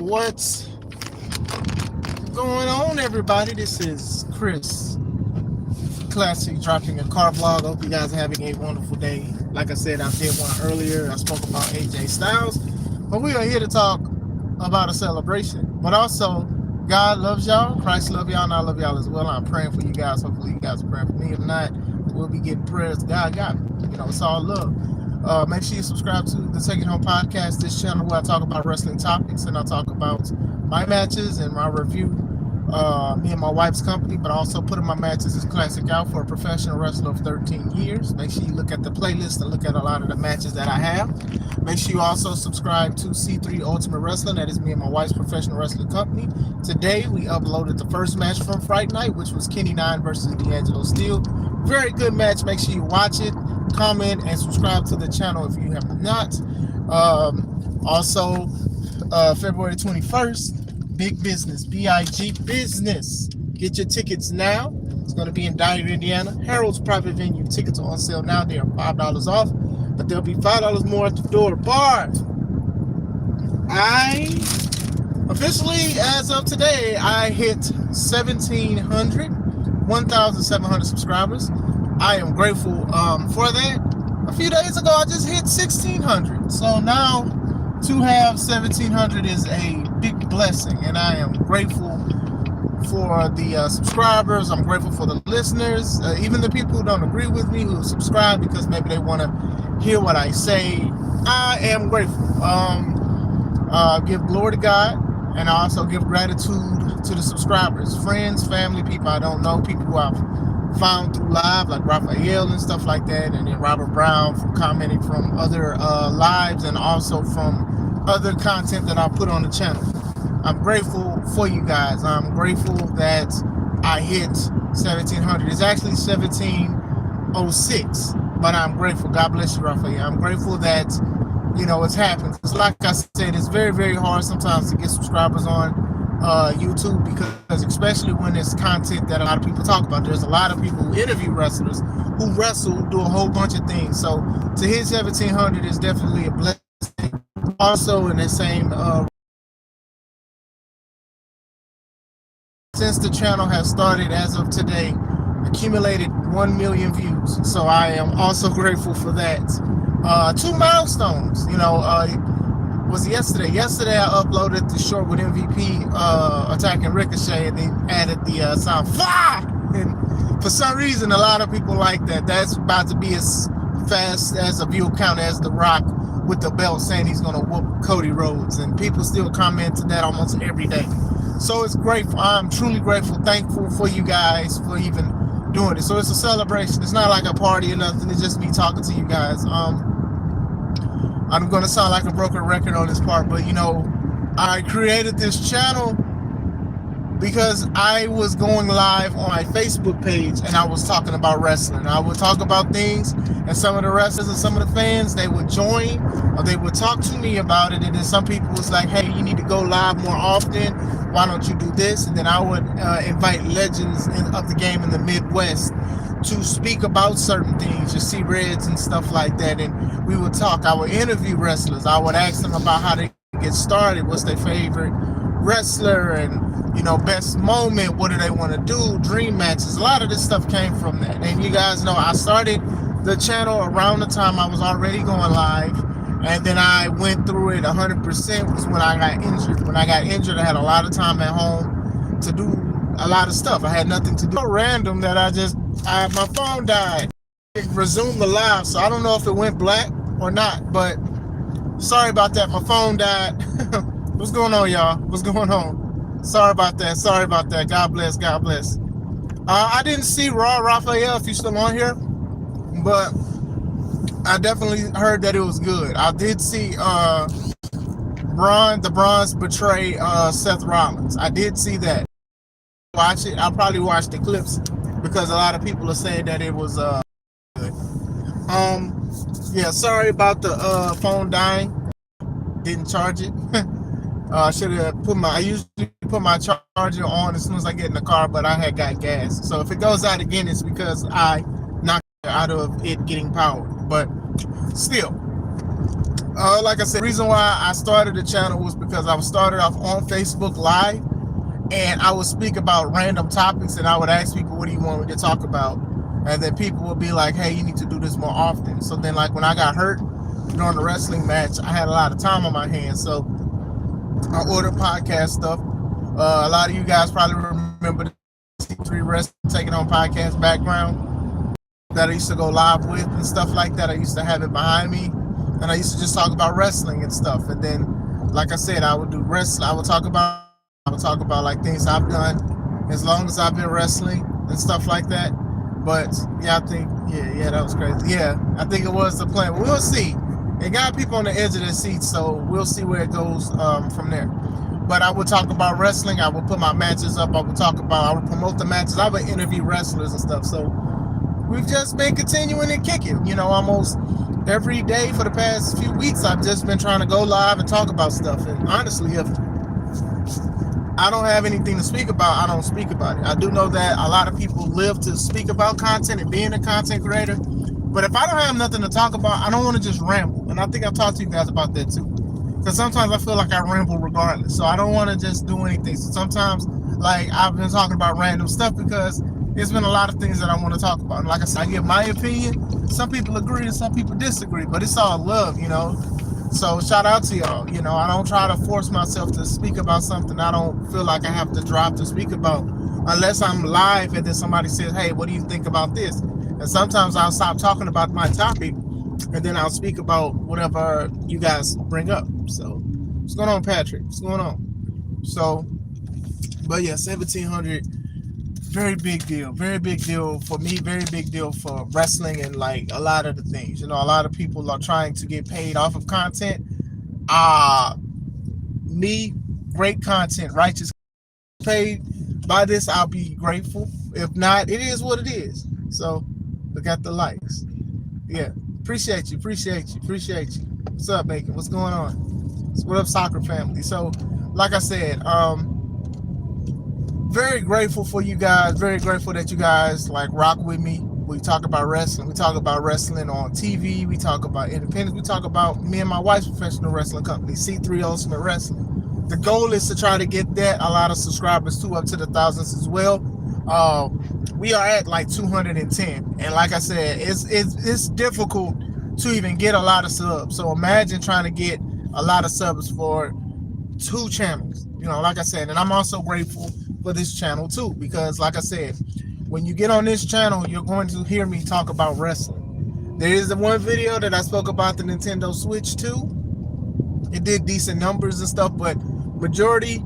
What's going on, everybody? This is Chris Classic dropping a car vlog. I hope you guys are having a wonderful day. Like I said, I did one earlier. I spoke about AJ Styles, but we are here to talk about a celebration. But also, God loves y'all, Christ loves y'all, and I love y'all as well. I'm praying for you guys. Hopefully, you guys are praying for me. If not, we'll be getting prayers. God got me. It's all love. Make sure you subscribe to the Take It Home podcast, this channel where I talk about wrestling topics and I talk about my matches and my review, me and my wife's company, but I also put in my matches as classic out for a professional wrestler of 13 years. Make sure you look at the playlist and look at a lot of the matches that I have. Make sure you also subscribe to C3 Ultimate Wrestling. That is me and my wife's professional wrestling company. Today, we uploaded the first match from Fright Night, which was Kenny Nine versus D'Angelo Steele. Very good match. Make sure you watch it, comment, and subscribe to the channel if you have not. Also, February 21st, Big Business, B-I-G Business. Get your tickets now. It's going to be in Dyer, Indiana. Harold's private venue. Tickets are on sale now. They are $5 off, but there'll be $5 more at the door. But I officially, as of today, I hit 1,700 subscribers. I am grateful for that. A few days ago, I just hit 1,600. So now to have 1,700 is a big blessing, and I am grateful for the subscribers. I'm grateful for the listeners, even the people who don't agree with me, who subscribe because maybe they want to hear what I say. I am grateful. Give glory to God, and I also give gratitude to the subscribers, friends, family, people I don't know, people who I've found through live, like Raphael and stuff like that, and then Robert Brown from commenting from other lives and also from other content that I put on the channel. I'm grateful for you guys. I'm grateful that I hit 1,700. It's actually 1,706, but I'm grateful. God bless you, Raphael. I'm grateful that it's happened. Because like I said, it's very, very hard sometimes to get subscribers on YouTube, because especially when it's content that a lot of people talk about. There's a lot of people who interview wrestlers, who wrestle, who do a whole bunch of things. So to hit 1,700 is definitely a blessing. Also in the same since the channel has started, as of today, accumulated 1 million views. So I am also grateful for that. 2 milestones, was yesterday. Yesterday I uploaded the short with MVP attacking Ricochet, and they added the sound "Fah!" And for some reason, a lot of people like that. That's about to be as fast as a view count as The Rock with the belt saying he's gonna whoop Cody Rhodes, and people still comment to that almost every day. So it's grateful. I'm truly grateful, thankful for you guys for even doing it. So it's a celebration. It's not like a party or nothing. It's just me talking to you guys. I'm going to sound like a broken record on this part, but I created this channel because I was going live on my Facebook page and I was talking about wrestling. I would talk about things, and some of the wrestlers and some of the fans, they would join or they would talk to me about it. And then some people was like, hey, you need to go live more often. Why don't you do this? And then I would invite legends of the game in the Midwest to speak about certain things, you see Reds and stuff like that, and we would talk. I would interview wrestlers. I would ask them about how they get started, what's their favorite wrestler, and best moment, what do they want to do, dream matches. A lot of this stuff came from that. And you guys know I started the channel around the time I was already going live, and then I went through it 100% was when I got injured. When I got injured, I had a lot of time at home to do a lot of stuff. I had nothing to do. So random that my phone died. It resumed the live, so I don't know if it went black or not, but sorry about that. My phone died. What's going on, y'all? What's going on? Sorry about that. God bless. God bless. I didn't see Raw Raphael, if you're still on here, but I definitely heard that it was good. I did see the Bronze betray Seth Rollins. I did see that. Watch it. I'll probably watch the clips because a lot of people are saying that it was good. Yeah, sorry about the phone dying. Didn't charge it. I usually put my charger on as soon as I get in the car, but I had got gas. So if it goes out again, it's because I knocked it out of it getting power. But still, Like I said, the reason why I started the channel was because I was started off on Facebook Live, and I would speak about random topics, and I would ask people, what do you want me to talk about? And then people would be like, hey, you need to do this more often. So then, like, when I got hurt during the wrestling match, I had a lot of time on my hands, so I ordered podcast stuff. A lot of you guys probably remember the C3 Wrestling Taking On podcast background that I used to go live with and stuff like that. I used to have it behind me, and I used to just talk about wrestling and stuff. And then, like I said, I would do wrestling. I would talk about like things I've done as long as I've been wrestling and stuff like that. But yeah, I think that was crazy. Yeah, I think it was the plan. We'll see. It got people on the edge of their seats, so we'll see where it goes from there. But I would talk about wrestling. I would put my matches up. I would promote the matches. I would interview wrestlers and stuff. So we've just been continuing to kick it. You know, almost every day for the past few weeks, I've just been trying to go live and talk about stuff. And honestly, if I don't have anything to speak about, I don't speak about it. I do know that a lot of people live to speak about content and being a content creator. But if I don't have nothing to talk about, I don't want to just ramble. And I think I've talked to you guys about that too. Because sometimes I feel like I ramble regardless. So I don't want to just do anything. So sometimes, like, I've been talking about random stuff because there's been a lot of things that I want to talk about. And like I said, I give my opinion. Some people agree and some people disagree. But it's all love, you know. So shout out to y'all. You know, I don't try to force myself to speak about something I don't feel like I have to drop to speak about. Unless I'm live and then somebody says, hey, what do you think about this? And sometimes I'll stop talking about my topic and then I'll speak about whatever you guys bring up. So what's going on, Patrick? What's going on? So, but yeah, 1,700, very big deal for me, very big deal for wrestling and like a lot of the things. You know, a lot of people are trying to get paid off of content. Me, great content, righteous paid by this, I'll be grateful. If not, it is what it is. So look at the likes. Yeah, appreciate you. What's up, Bacon? What's going on? What up, soccer family? So, like I said, very grateful for you guys. Very grateful that you guys like rock with me. We talk about wrestling. We talk about wrestling on TV. We talk about independence. We talk about me and my wife's professional wrestling company, C3 Ultimate Wrestling. The goal is to try to get that a lot of subscribers too, up to the thousands as well. We are at like 210, and like I said, it's difficult to even get a lot of subs. So imagine trying to get a lot of subs for 2 channels. You know, like I said, and I'm also grateful for this channel too, because like I said, when you get on this channel, you're going to hear me talk about wrestling. There is the one video that I spoke about the Nintendo Switch 2. It did decent numbers and stuff, but majority,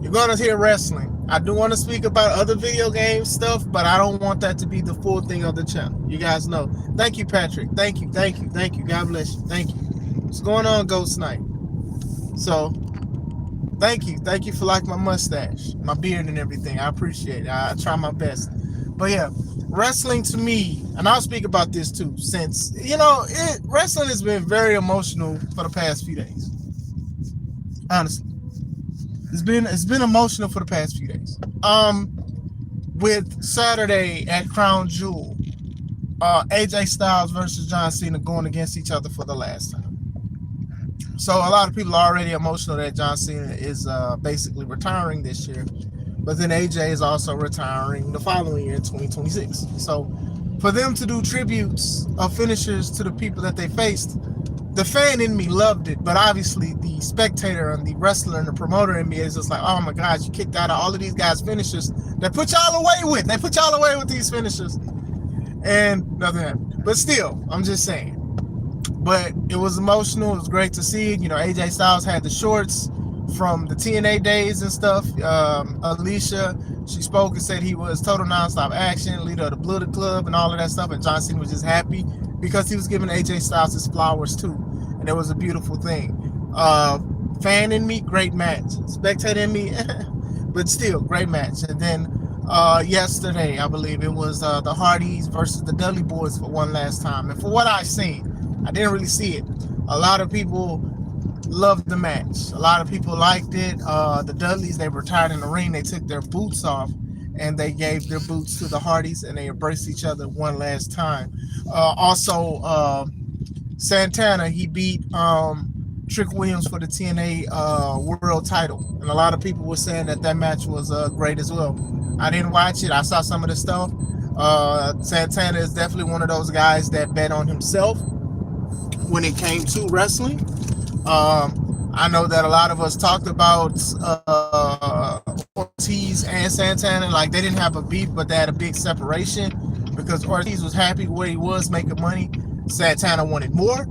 you're going to hear wrestling. I do want to speak about other video game stuff, but I don't want that to be the full thing of the channel. You guys know. Thank you, Patrick. Thank you. God bless you. Thank you. What's going on, Ghost Knight? So, thank you for like my mustache, my beard and everything. I appreciate it. I try my best. But yeah, wrestling to me, and I'll speak about this too, since, you know, wrestling has been very emotional for the past few days. Honestly. It's been emotional for the past few days. With Saturday at Crown Jewel, AJ Styles versus John Cena going against each other for the last time. So a lot of people are already emotional that John Cena is basically retiring this year, but then AJ is also retiring the following year in 2026. So for them to do tributes of finishers to the people that they faced, the fan in me loved it, but obviously the spectator and the wrestler and the promoter in me is just like, oh my gosh, you kicked out of all of these guys' finishers that put y'all away with. They put y'all away with these finishers. And nothing happened. But still, I'm just saying. But it was emotional. It was great to see it. You know, AJ Styles had the shorts from the TNA days and stuff. Alicia, she spoke and said he was total nonstop action, leader of the Blooded Club and all of that stuff. And John Cena was just happy because he was giving AJ Styles his flowers too. And it was a beautiful thing. Fan in me, great match. Spectator in me, but still, great match. And then yesterday, I believe it was the Hardys versus the Dudley Boys for one last time. And for what I've seen, I didn't really see it. A lot of people loved the match. A lot of people liked it. The Dudleys, they retired in the ring. They took their boots off and they gave their boots to the Hardys and they embraced each other one last time. Also, Santana, he beat Trick Williams for the TNA world title. And a lot of people were saying that match was great as well. I didn't watch it. I saw some of the stuff. Santana is definitely one of those guys that bet on himself when it came to wrestling. I know that a lot of us talked about Ortiz and Santana, like they didn't have a beef, but they had a big separation because Ortiz was happy where he was making money. Santana wanted more,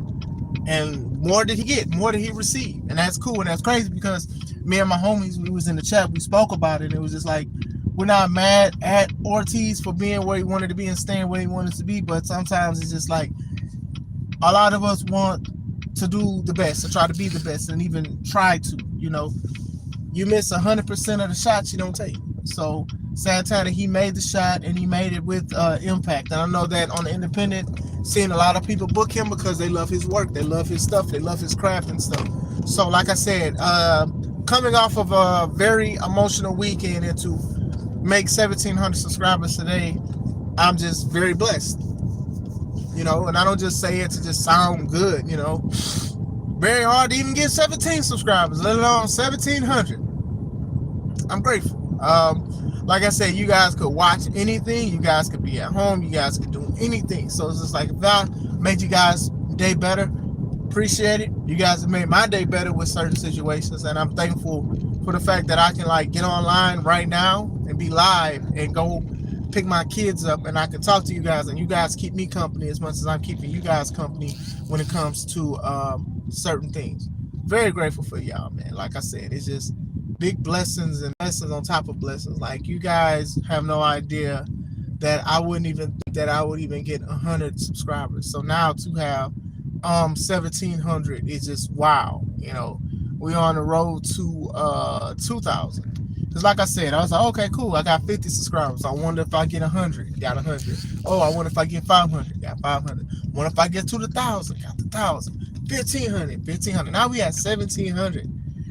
and more did he get, more did he receive, and that's cool and that's crazy because me and my homies, we was in the chat, we spoke about it. It was just like, we're not mad at Ortiz for being where he wanted to be and staying where he wanted to be, but sometimes it's just like a lot of us want to do the best, to try to be the best, and even try to, you know, you miss 100% of the shots you don't take. So Santana, he made the shot and he made it with impact. And I know that on the independent, seeing a lot of people book him because they love his work, they love his stuff, they love his craft and stuff. So like I said, coming off of a very emotional weekend and to make 1,700 subscribers today, I'm just very blessed. You know, and I don't just say it to just sound good, you know. Very hard to even get 17 subscribers, let alone 1,700. I'm grateful. Like I said, you guys could watch anything. You guys could be at home. You guys could do anything. So it's just like, if I made you guys' day better, appreciate it. You guys have made my day better with certain situations, and I'm thankful for the fact that I can like get online right now and be live and go pick my kids up, and I can talk to you guys, and you guys keep me company as much as I'm keeping you guys company when it comes to certain things. Very grateful for y'all, man. Like I said, it's just big blessings and blessings on top of blessings. Like, you guys have no idea that I wouldn't even think that I would even get 100 subscribers. So now to have 1,700 is just wow. You know, we're on the road to 2,000. Because like I said, I was like, okay, cool, I got 50 subscribers. I wonder if I get 100, got 100. Oh, I wonder if I get 500, got 500. Wonder if I get to the 1,000, got the 1,000. 1,500. Now we at 1,700.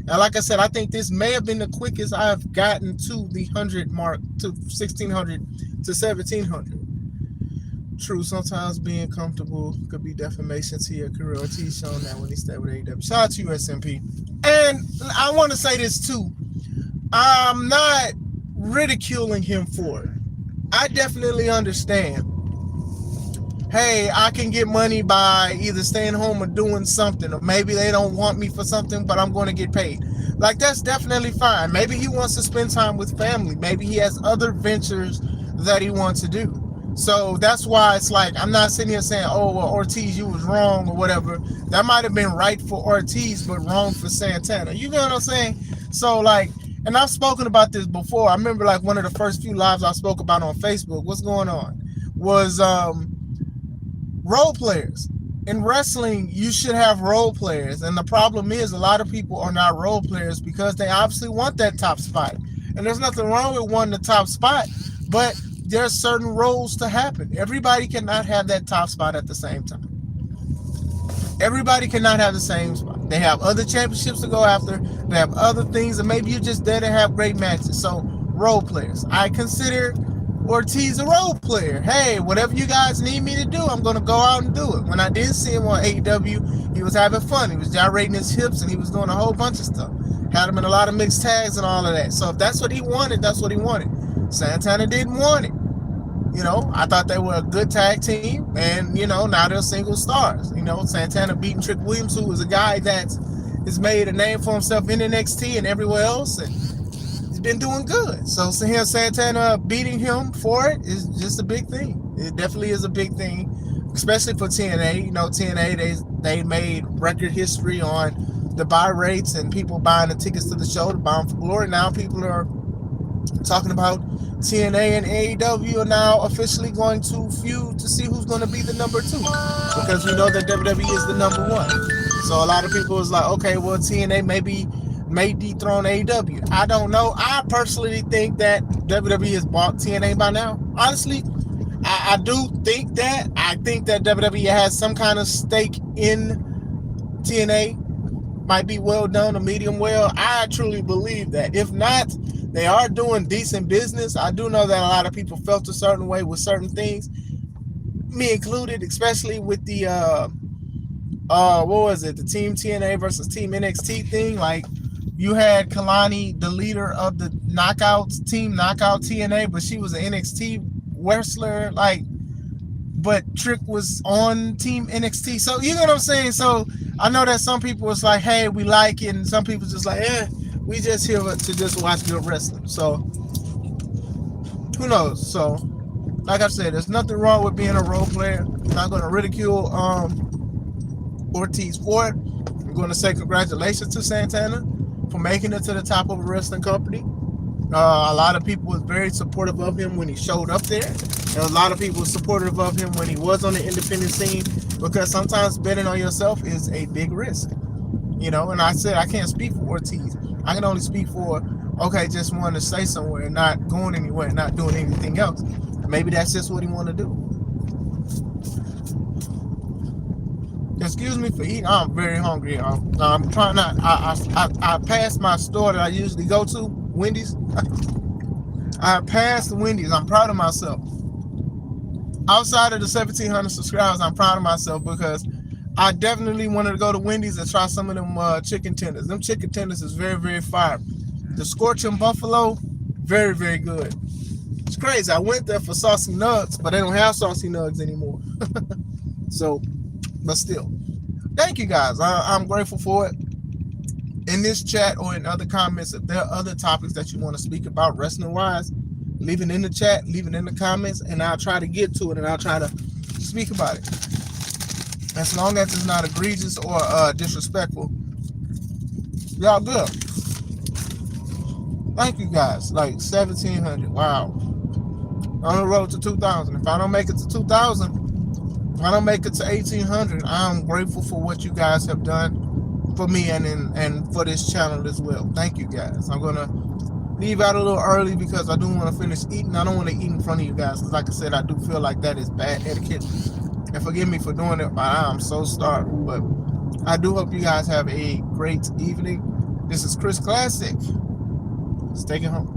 And like I said, I think this may have been the quickest I've gotten to the 100 mark, to 1,600 to 1,700. True, sometimes being comfortable could be defamation to your career. Ortiz shown that when he stayed with AEW. Shout out to you, SMP. And I want to say this too. I'm not ridiculing him for it. I definitely understand. Hey, I can get money by either staying home or doing something, or maybe they don't want me for something, but I'm going to get paid. Like, that's definitely fine. Maybe he wants to spend time with family. Maybe he has other ventures that he wants to do. So that's why it's like, I'm not sitting here saying, oh, well, Ortiz, you was wrong or whatever. That might have been right for Ortiz, but wrong for Santana. You know what I'm saying? So, like, and I've spoken about this before. I remember, like, one of the first few lives I spoke about on Facebook, what's going on, was role players. In wrestling, you should have role players. And the problem is, a lot of people are not role players because they obviously want that top spot. And there's nothing wrong with wanting the top spot, but there's certain roles to happen. Everybody cannot have that top spot at the same time. Everybody cannot have the same spot. They have other championships to go after. They have other things, and maybe you're just there to have great matches. So, role players. I consider Ortiz a role player. Hey, whatever you guys need me to do, I'm going to go out and do it. When I did see him on AEW, he was having fun. He was gyrating his hips, and he was doing a whole bunch of stuff. Had him in a lot of mixed tags and all of that. So if that's what he wanted, that's what he wanted. Santana didn't want it. You know, I thought they were a good tag team, and, you know, now they're single stars. You know, Santana beating Trick Williams, who was a guy that has made a name for himself in NXT and everywhere else, and he's been doing good. So here Santana beating him for it is just a big thing. It definitely is a big thing, especially for TNA. You know, TNA, they made record history on the buy rates and people buying the tickets to the show, to Bound for Glory. Now people are talking about TNA and AEW are now officially going to feud to see who's going to be the number 2, because we know that WWE is the number 1. So a lot of people is like, okay, well, TNA may dethrone AEW. I don't know. I personally think that WWE has bought TNA by now. Honestly, I do think that. I think that WWE has some kind of stake in TNA. Might be well done or medium well. I truly believe that. If not, they are doing decent business. I do know that a lot of people felt a certain way with certain things, me included, especially with the what was it? The Team TNA versus Team NXT thing. Like, you had Kalani, the leader of the Knockouts team, Knockout TNA, but she was an NXT wrestler. Like, but Trick was on Team NXT. So you know what I'm saying? So I know that some people was like, hey, we like it, and some people just like, we just here to just watch good wrestling. So who knows? So like I said, there's nothing wrong with being a role player. I'm not gonna ridicule Ortiz for it. I'm gonna say congratulations to Santana for making it to the top of a wrestling company. A lot of people was very supportive of him when he showed up there. And a lot of people were supportive of him when he was on the independent scene, because sometimes betting on yourself is a big risk. You know, and I said I can't speak for Ortiz. I can only speak for, okay, just wanting to stay somewhere and not going anywhere, not doing anything else. Maybe that's just what he want to do. Excuse me for eating. I'm very hungry. I'm trying not. I passed my store that I usually go to, Wendy's. I passed Wendy's. I'm proud of myself. Outside of the 1,700 subscribers, I'm proud of myself because I definitely wanted to go to Wendy's and try some of them chicken tenders. Them chicken tenders is very, very fire. The Scorching Buffalo, very, very good. It's crazy. I went there for saucy nugs, but they don't have saucy nugs anymore. So, but still, thank you guys. I'm grateful for it. In this chat or in other comments, if there are other topics that you want to speak about wrestling wise, leave it in the chat, leave it in the comments, and I'll try to get to it and I'll try to speak about it. As long as it's not egregious or disrespectful, y'all good. Thank you guys. Like 1,700. Wow. On the road to 2,000. If I don't make it to 2,000, if I don't make it to 1,800, I'm grateful for what you guys have done for me and for this channel as well. Thank you guys. I'm gonna leave out a little early because I do want to finish eating. I don't want to eat in front of you guys because, like I said, I do feel like that is bad etiquette. And forgive me for doing it, but I'm so starving. But I do hope you guys have a great evening. This is Chris Classic. Let's take it home.